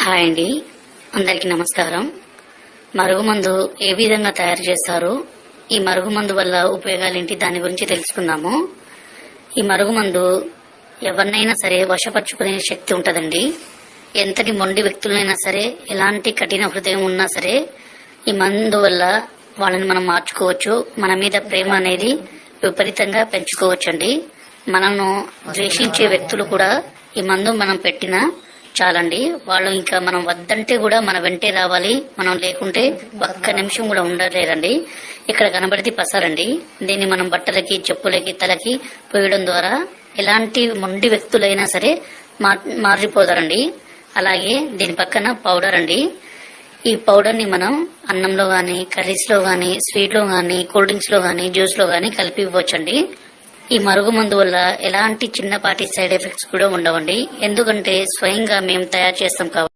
Hi అండి, అందరికీ నమస్కారం. మరుగుమందు ఏ విధంగా తయారు చేస్తారు, ఈ మరుగుమందు వల్ల ఉపయోగాలేంటి, దాని గురించి తెలుసుకుందాము. ఈ మరుగుమందు ఎవరినైనా సరే వశపరుచుకునే శక్తి ఉంటుందండి. ఎంతటి మొండి వ్యక్తులైనా సరే, ఎలాంటి కఠిన హృదయం ఉన్నా సరే, ఈ మందు వల్ల వాళ్ళని మనం మార్చుకోవచ్చు. మన మీద ప్రేమ అనేది విపరీతంగా పెంచుకోవచ్చండి. మనను ద్వేషించే వ్యక్తులు కూడా ఈ మందు మనం పెట్టినా చాలండి, వాళ్ళు ఇంకా మనం వద్దంటే కూడా మన వెంటే రావాలి. మనం లేకుంటే ఒక్క నిమిషం కూడా ఉండలేరండి. ఇక్కడ కనబడితే పసారండి. దీన్ని మనం బట్టలకి, చెప్పులకి, తలకి పోయడం ద్వారా ఎలాంటి మొండి వ్యక్తులైనా సరే మారిపోతారండి. అలాగే దీని పక్కన పౌడర్ అండి. ఈ పౌడర్ ని మనం అన్నంలో గాని, కర్రీస్ లో గాని, స్వీట్ లో గాని, కూల్ డ్రింక్స్ లో గాని, జ్యూస్ లో గాని కలిపి ఇవ్వచ్చండి. ఈ మరుగుమందు వల్ల ఎలాంటి చిన్నపాటి సైడ్ ఎఫెక్ట్స్ కూడా ఉండవండి. ఎందుకంటే స్వయంగా మేము తయారు చేస్తాం కాబట్టి.